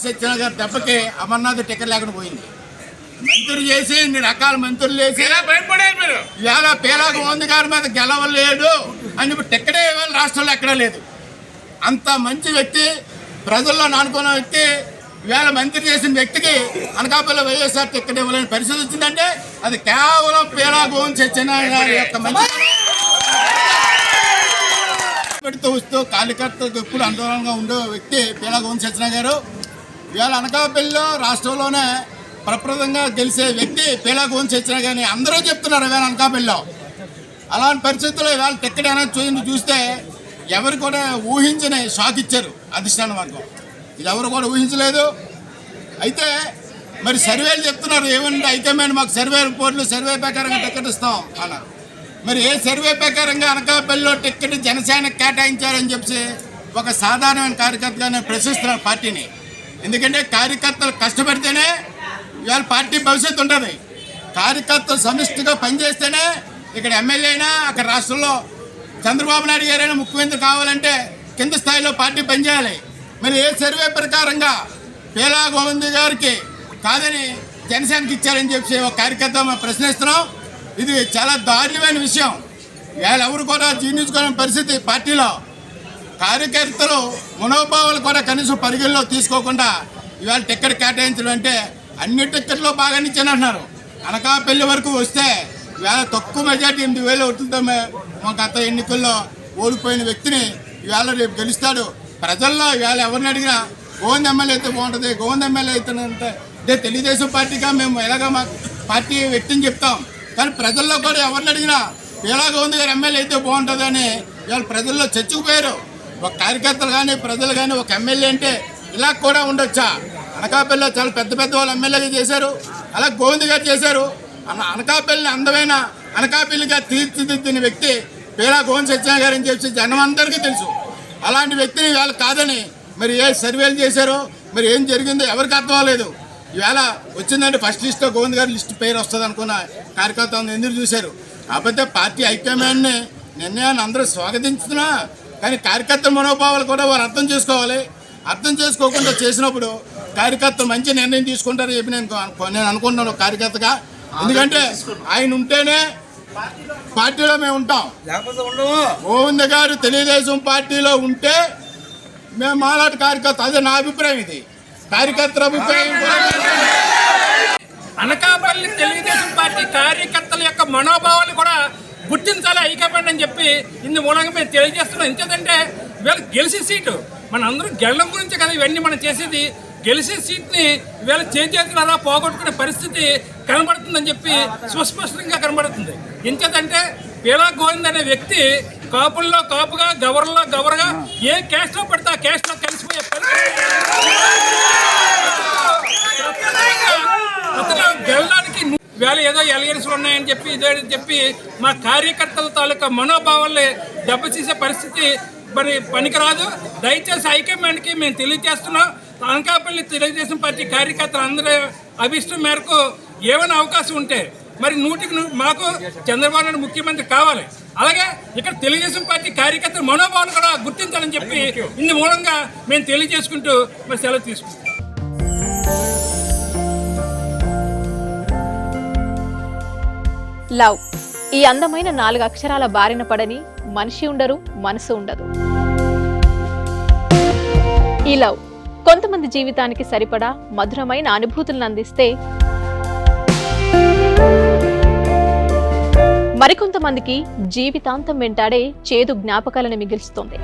సత్యనారాయణ గారి దెబ్బకి అమర్నాథ్ టికెట్ లేకుండా పోయింది. మంత్రులు చేసి ఇన్ని రకాల మంత్రులు చేసి ఇవాళ పేలాగ ఉంది గారి మీద గెలవలేడు అని టికెటే ఇవాళ రాష్ట్రంలో ఎక్కడా లేదు. అంత మంచి వ్యక్తి, ప్రజల్లో నానుకున్న వ్యక్తి ఇవాళ మంత్రి చేసిన వ్యక్తికి అనకాపల్లి వైఎస్ఆర్ టికెట్ ఇవ్వలేని పరిస్థితి వచ్చిందంటే అది కేవలం పేలాగోన్ సత్యనారాయణ గారి యొక్క మంచి పెడుతూ వస్తూ కార్యకర్తలకు ఎప్పుడు ఆందోళనగా ఉండే వ్యక్తి పేలాగోన్ సత్యనారాయణ గారు. ఇవాళ అనకాపల్లిలో రాష్ట్రంలోనే ప్రప్రదంగా గెలిచే వ్యక్తి పేలాగోన్ సత్యనారాయణ గారిని అందరూ చెప్తున్నారు. ఇవాళ అనకాపల్లిలో అలాంటి పరిస్థితుల్లో ఇవాళ టికెట్ అనేది చూస్తే ఎవరు కూడా ఊహించని షాక్ ఇచ్చారు అధిష్టాన వర్గం. ఇది ఎవరు కూడా ఊహించలేదు. అయితే మరి సర్వేలు చెప్తున్నారు ఏమంటే హైకమాండ్ మాకు సర్వే రిపోర్ట్లు సర్వే ప్రకారంగా టికెట్ ఇస్తాం అన్నారు. మరి ఏ సర్వే ప్రకారంగా అనకాపల్లిలో టికెట్ జనసేనకు కేటాయించారని చెప్పి ఒక సాధారణమైన కార్యకర్తగానే ప్రశ్నిస్తున్నారు పార్టీని. ఎందుకంటే కార్యకర్తలు కష్టపడితేనే ఇవాళ పార్టీ భవిష్యత్తు ఉంటుంది. కార్యకర్తలు సమిష్టిగా పనిచేస్తేనే ఇక్కడ ఎమ్మెల్యే అయినా అక్కడ రాష్ట్రంలో చంద్రబాబు నాయుడు గారైనా ముఖ్యమంత్రి కావాలంటే కింద స్థాయిలో పార్టీ పనిచేయాలి. మరి ఏ సర్వే ప్రకారంగా పేలా గోవింద్ గారికి కాదని జనసేనకి ఇచ్చారని చెప్పి ఒక కార్యకర్త మేము ప్రశ్నిస్తున్నాం. ఇది చాలా దారుణమైన విషయం. వీళ్ళు ఎవరు కూడా జీర్ణించుకోవడం పరిస్థితి. పార్టీలో కార్యకర్తలు మనోభావాలు కూడా కనీసం పరిగణలో తీసుకోకుండా ఇవాళ టికెట్ కేటాయించడం అంటే అన్ని టికెట్లో బాగా ఇచ్చానంటున్నారు. అనకాపల్లి వరకు వస్తే ఇవాళ తక్కువ మెజార్టీ 8,000 ఓట్లతో మా గత ఎన్నికల్లో ఓడిపోయిన వ్యక్తిని ఇవాళ రేపు గెలుస్తాడు. ప్రజల్లో ఇవాళ ఎవరిని అడిగినా గోవింద్ ఎమ్మెల్యే అయితే బాగుంటుంది, గోవింద్ ఎమ్మెల్యే అవుతుందంటే ఇదే తెలుగుదేశం పార్టీగా మేము ఎలాగ మా పార్టీ వ్యక్తిని చెప్తాం. కానీ ప్రజల్లో కూడా ఎవరిని అడిగినా పేలా గోవింద్ గారు ఎమ్మెల్యే అయితే బాగుంటుందని ఇవాళ ప్రజల్లో చర్చకుపోయారు. ఒక కార్యకర్తలు కానీ ప్రజలు కానీ ఒక ఎమ్మెల్యే అంటే ఇలా కూడా ఉండొచ్చా? అనకాపల్లిలో చాలా పెద్ద పెద్ద వాళ్ళు ఎమ్మెల్యేగా చేశారు, అలా గోవింద్ గారు చేశారు. అనకాపల్లిని అందమైన అనకాపల్లిగా తీర్చిదిద్దిన వ్యక్తి పేలా గోవింద్ సత్యనారాయణ గారు అని చెప్పి జనం అందరికీ తెలుసు. అలాంటి వ్యక్తిని ఇవాళ కాదని మరి ఏ సర్వేలు చేశారో మరి ఏం జరిగిందో ఎవరికి అర్థం అవ్వలేదు. ఇవాళ వచ్చిందంటే ఫస్ట్ లిస్ట్లో గోవింద్ గారి లిస్ట్ పేరు వస్తుంది అనుకున్న కార్యకర్తలను ఎదురు చూశారు. కాకపోతే పార్టీ హైకమాండ్ని నిర్ణయాన్ని అందరూ స్వాగతించుతున్నా కానీ కార్యకర్తల మనోభావాలు కూడా వారు అర్థం చేసుకోవాలి. అర్థం చేసుకోకుండా చేసినప్పుడు కార్యకర్తలు మంచి నిర్ణయం తీసుకుంటారని చెప్పి నేను అనుకుంటున్నాను కార్యకర్తగా. ఎందుకంటే ఆయన ఉంటేనే పార్టీలో మేము ఉంటాం. గోవింద్ గారు తెలుగుదేశం పార్టీలో ఉంటే మేము మాలాంటి కార్యకర్త, అదే నా అభిప్రాయం. ఇది కార్యకర్తల అభిప్రాయం. అనకాపల్లి తెలుగుదేశం పార్టీ కార్యకర్తల యొక్క మనోభావాలు కూడా గుర్తించాలి హైకమాండ్ అని చెప్పి ఇందు మూలంగా మేము తెలియజేస్తున్నాం. ఎందుకంటే వీళ్ళు గెలిచే సీటు మన అందరూ గెలడం గురించి కదా ఇవన్నీ మనం చేసేది. గెలిచే సీట్ని వీళ్ళ చేతులారా పోగొట్టుకునే పరిస్థితి కనబడుతుందని చెప్పి సుస్పష్టంగా కనబడుతుంది. ఎంచేతంటే పేలా గోవింద్ అనే వ్యక్తి కాపుల్లో కాపుగా గవర్లో గవర్గా ఏ క్యాస్ట్లో పడితే ఆ క్యాస్ట్లో కలిసిపోయే అతను గెలడానికి వేళ ఏదో ఎలిగేషన్లు ఉన్నాయని చెప్పి ఇదే చెప్పి మా కార్యకర్తల తాలూకా మనోభావాల్ని దెబ్బతీసే పరిస్థితి మరి పనికిరాదు. దయచేసి హైకమాండ్కి మేము తెలియజేస్తున్నాం. అనకాపల్లి తెలుగుదేశం పార్టీ కార్యకర్తలు అందరి అభిష్టం మేరకు ఏమైనా అవకాశం ఉంటే మరి 100కి మాకు చంద్రబాబు నాయుడు ముఖ్యమంత్రి కావాలి. అలాగే ఇక్కడ తెలుగుదేశం పార్టీ కార్యకర్తల మనోభావాలు కూడా గుర్తించాలని చెప్పి ఇందు మూలంగా మేము తెలియజేసుకుంటూ మరి సెలవు తీసుకుంటాం. లవ్ ఈ అందమైన 4 అక్షరాల బారిన పడని మనిషి ఉండరు, మనసు ఉండదు. ఈ లవ్ కొంతమంది జీవితానికి సరిపడా మధురమైన అనుభూతులను అందిస్తే మరికొంతమందికి జీవితాంతం వెంటాడే చేదు జ్ఞాపకాలను మిగిల్స్తుంది.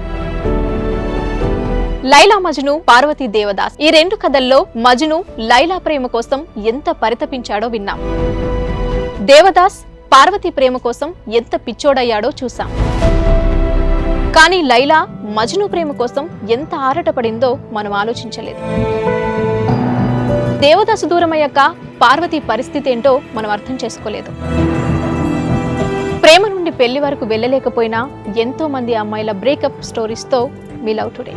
లైలా మజ్ను, పార్వతీ దేవదాస్ ఈ 2 కథల్లో మజ్ను లైలా ప్రేమ కోసం ఎంత పరితపించాడో విన్నాం. దేవదాస్ పార్వతీ ప్రేమ కోసం ఎంత పిచ్చోడయ్యాడో చూసాం. కానీ లైలా మజ్ను ప్రేమ కోసం ఎంత ఆరాటపడిందో మనం ఆలోచించలేదు. దేవదాసు దూరమయ్యాక పార్వతీ పరిస్థితి ఏంటో మనం అర్థం చేసుకోలేదు. ప్రేమ నుండి పెళ్లి వరకు వెళ్ళలేకపోయినా ఎంతో మంది అమ్మాయిల బ్రేకప్ స్టోరీస్తో మీ లవ్ టుడే.